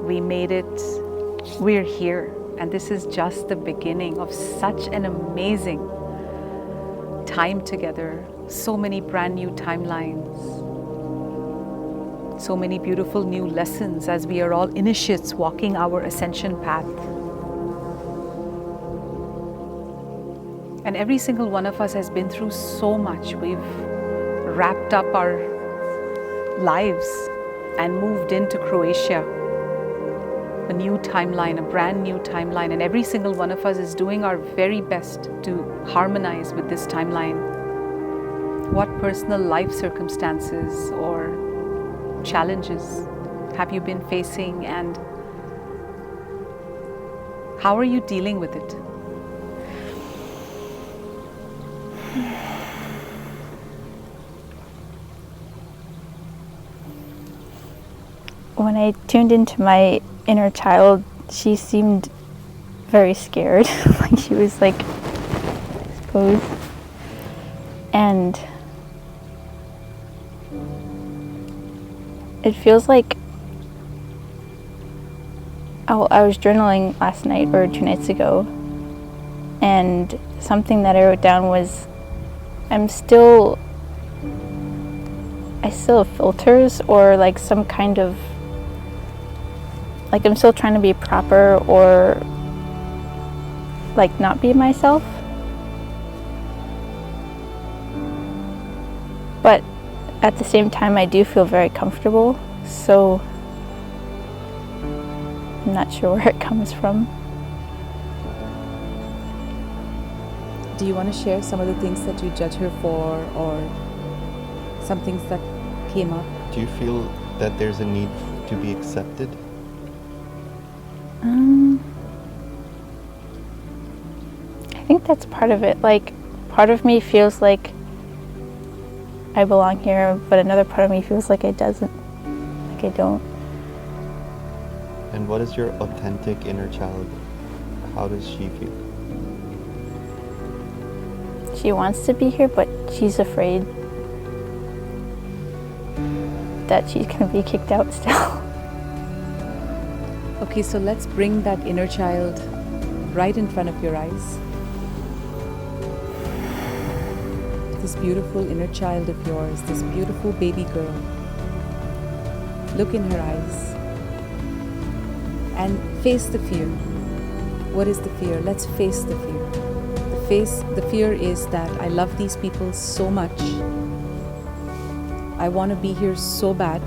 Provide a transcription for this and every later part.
We made it. We're here. And this is just the beginning of such an amazing time together. So many brand new timelines. So many beautiful new lessons as we are all initiates walking our ascension path. And every single one of us has been through so much. We've wrapped up our lives and moved into Croatia. A new timeline, a brand new timeline. And every single one of us is doing our very best to harmonize with this timeline. What personal life circumstances or challenges have you been facing, and how are you dealing with it? When I tuned into my inner child, she seemed very scared, like she was like exposed. And it feels like I was journaling last night or 2 nights ago, and something that I wrote down was I still have filters, or like some kind of, like I'm still trying to be proper or like not be myself. But at the same time, I do feel very comfortable, so I'm not sure where it comes from. Do you want to share some of the things that you judge her for, or some things that came up? Do you feel that there's a need to be accepted? I think that's part of it. Like, part of me feels like I belong here, but another part of me feels like it doesn't. Like I don't. And what is your authentic inner child? How does she feel? She wants to be here, but she's afraid that she's going to be kicked out still. Okay, so let's bring that inner child right in front of your eyes. This beautiful inner child of yours, this beautiful baby girl. Look in her eyes and face the fear. What is the fear? Let's face the fear. The fear is that I love these people so much. I want to be here so bad.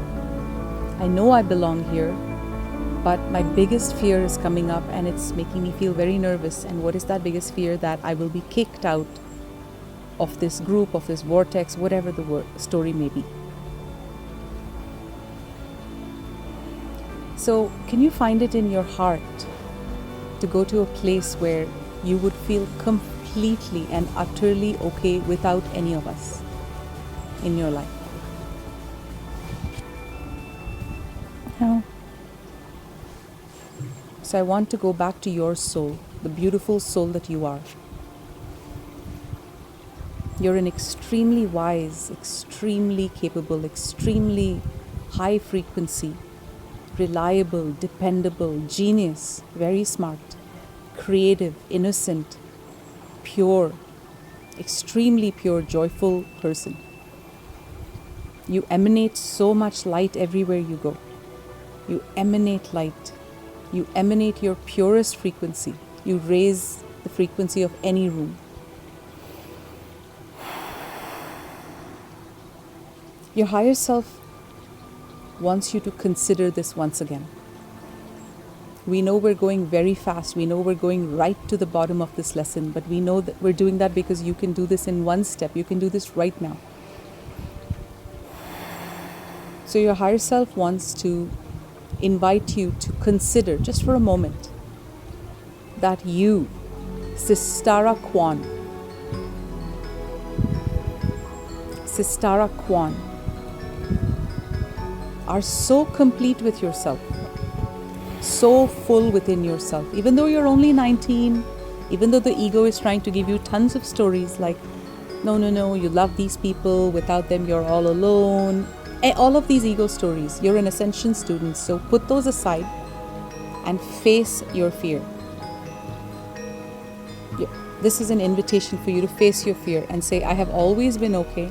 I know I belong here, but my biggest fear is coming up and it's making me feel very nervous. And what is that biggest fear? That I will be kicked out of this group, of this vortex, whatever the story may be. So can you find it in your heart to go to a place where you would feel completely and utterly okay without any of us in your life? No. So I want to go back to your soul, the beautiful soul that you are. You're an extremely wise, extremely capable, extremely high frequency, reliable, dependable, genius, very smart, creative, innocent, pure, extremely pure, joyful person. You emanate so much light everywhere you go. You emanate light. You emanate your purest frequency. You raise the frequency of any room. Your higher self wants you to consider this once again. We know we're going very fast. We know we're going right to the bottom of this lesson, but we know that we're doing that because you can do this in one step. You can do this right now. So your higher self wants to invite you to consider, just for a moment, that you, Sistara Kwan, are so complete with yourself, so full within yourself. Even though you're only 19, even though the ego is trying to give you tons of stories like, no, you love these people, without them you're all alone. All of these ego stories, you're an ascension student, so put those aside and face your fear. This is an invitation for you to face your fear and say, I have always been okay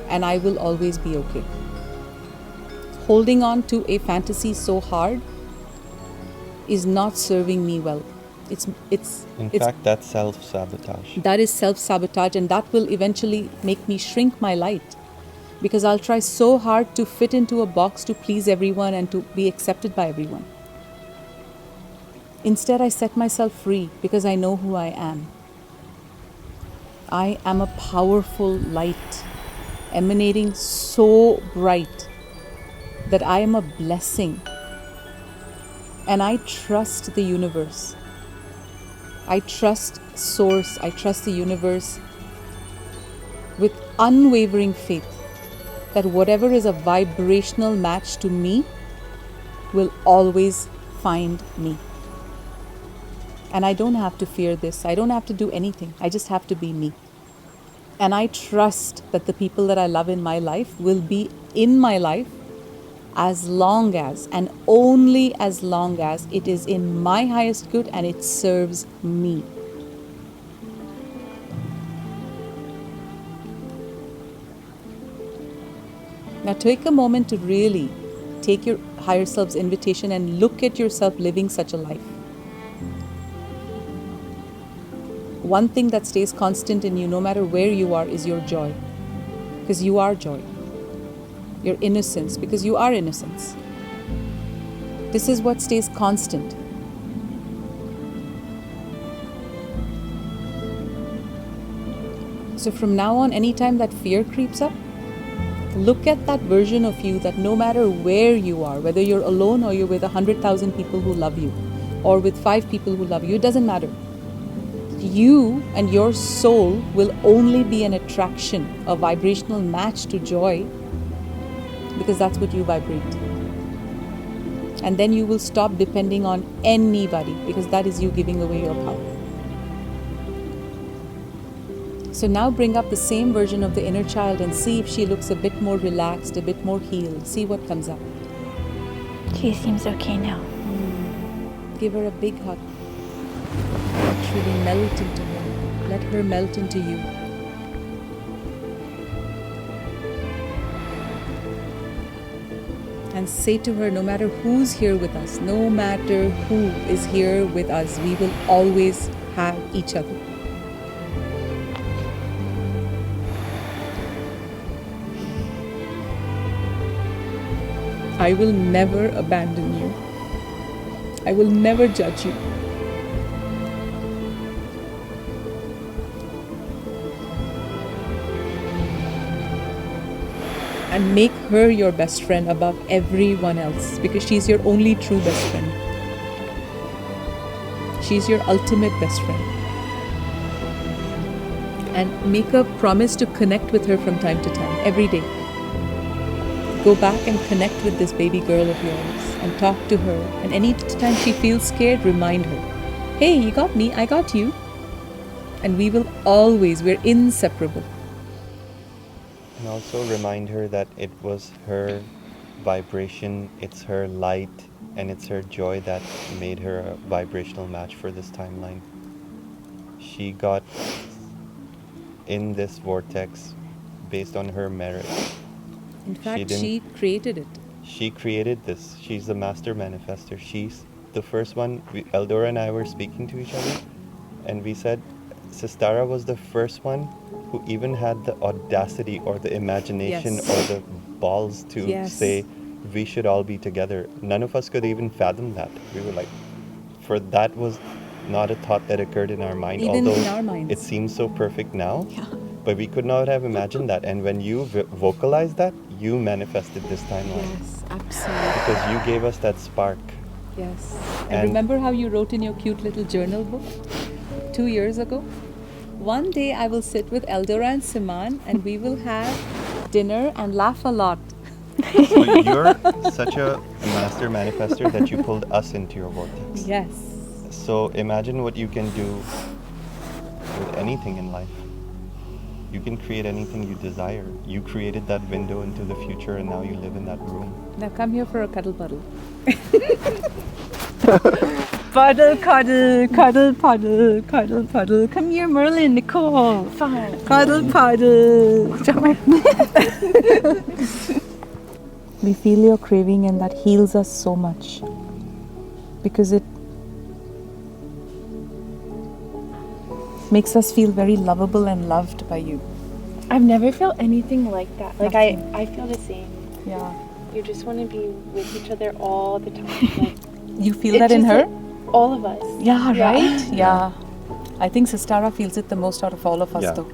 and I will always be okay. Holding on to a fantasy so hard is not serving me well. In fact, that's self-sabotage. That is self-sabotage, and that will eventually make me shrink my light, because I'll try so hard to fit into a box to please everyone and to be accepted by everyone. Instead, I set myself free because I know who I am. I am a powerful light, emanating so bright that I am a blessing. And I trust the universe. I trust Source. I trust the universe with unwavering faith that whatever is a vibrational match to me will always find me. And I don't have to fear this. I don't have to do anything. I just have to be me. And I trust that the people that I love in my life will be in my life as long as, and only as long as, it is in my highest good and it serves me. Now take a moment to really take your higher self's invitation and look at yourself living such a life. One thing that stays constant in you, no matter where you are, is your joy. Because you are joy. Your innocence, because you are innocence. This is what stays constant. So from now on, anytime that fear creeps up, look at that version of you that no matter where you are, whether you're alone or you're with 100,000 people who love you, or with 5 people who love you, it doesn't matter. You and your soul will only be an attraction, a vibrational match to joy, because that's what you vibrate. And then you will stop depending on anybody, because that is you giving away your power. So now bring up the same version of the inner child and see if she looks a bit more relaxed, a bit more healed. See what comes up. She seems okay now. Give her a big hug. Actually melt into her. Let her melt into you. And say to her, no matter who's here with us, no matter who is here with us, we will always have each other. I will never abandon you. I will never judge you. And make her your best friend above everyone else, because she's your only true best friend. She's your ultimate best friend. And make a promise to connect with her from time to time, every day. Go back and connect with this baby girl of yours and talk to her. And any time she feels scared, remind her, hey, you got me, I got you. And we will always, we're inseparable. And also remind her that it was her vibration, it's her light, and it's her joy that made her a vibrational match for this timeline. She got in this vortex based on her merit. In fact, she created it. She created this. She's the master manifester. She's the first one. Eldora and I were speaking to each other, and we said Sistara was the first one who even had the audacity or the imagination or the balls to say, we should all be together. None of us could even fathom that. We were like, for that was not a thought that occurred in our mind, even although in our minds. It seems so perfect now. But we could not have imagined that. And when you vocalized that, you manifested this timeline. Yes, absolutely. Because you gave us that spark. Yes. And remember how you wrote in your cute little journal book 2 years ago? One day I will sit with Eldora and Siman and we will have dinner and laugh a lot. So you're such a master manifester that you pulled us into your vortex. Yes. So imagine what you can do with anything in life. You can create anything you desire. You created that window into the future and now you live in that room. Now come here for a cuddle puddle. Puddle, cuddle, cuddle, puddle, cuddle, puddle. Come here, Merlin, Nicole. Fine. Cuddle, puddle. We feel your craving, and that heals us so much. Because it makes us feel very lovable and loved by you. I've never felt anything like that. Like Nothing. I feel the same. Yeah. You just want to be with each other all the time. Like, You feel it's that in just her? like all of us. Yeah, right? Yeah. I think Sistara feels it the most out of all of us, Yeah. though.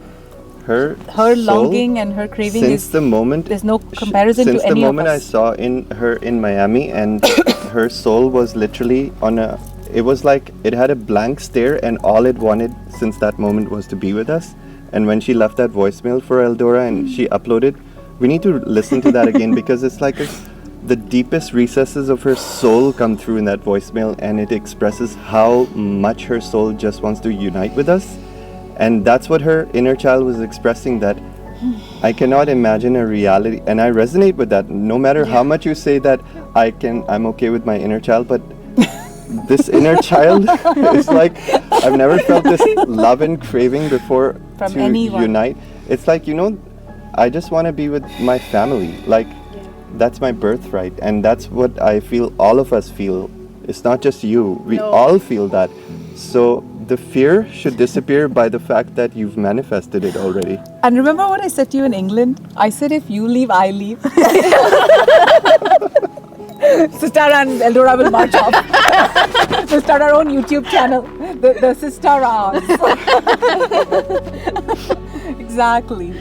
Her Her soul, longing and her craving since is the moment there's no comparison since to the any moment of I us. saw her in Miami, and her soul was literally on a, it was like it had a blank stare, and all it wanted since that moment was to be with us. And when she left that voicemail for Eldora and she uploaded, we need to listen to that again, because it's like the deepest recesses of her soul come through in that voicemail, and it expresses how much her soul just wants to unite with us. And that's what her inner child was expressing, that I cannot imagine a reality, and I resonate with that. No matter how much you say that I'm okay with my inner child, but this inner child is like, I've never felt this love and craving before From to anyone. unite. It's like, I just want to be with my family. Like, that's my birthright, and that's what I feel all of us feel. It's not just you. We all feel that. So the fear should disappear by the fact that you've manifested it already. And remember what I said to you in England? I said, if you leave, I leave. Sistara and Eldora will march off. We'll start our own YouTube channel, the Sistaras. Exactly.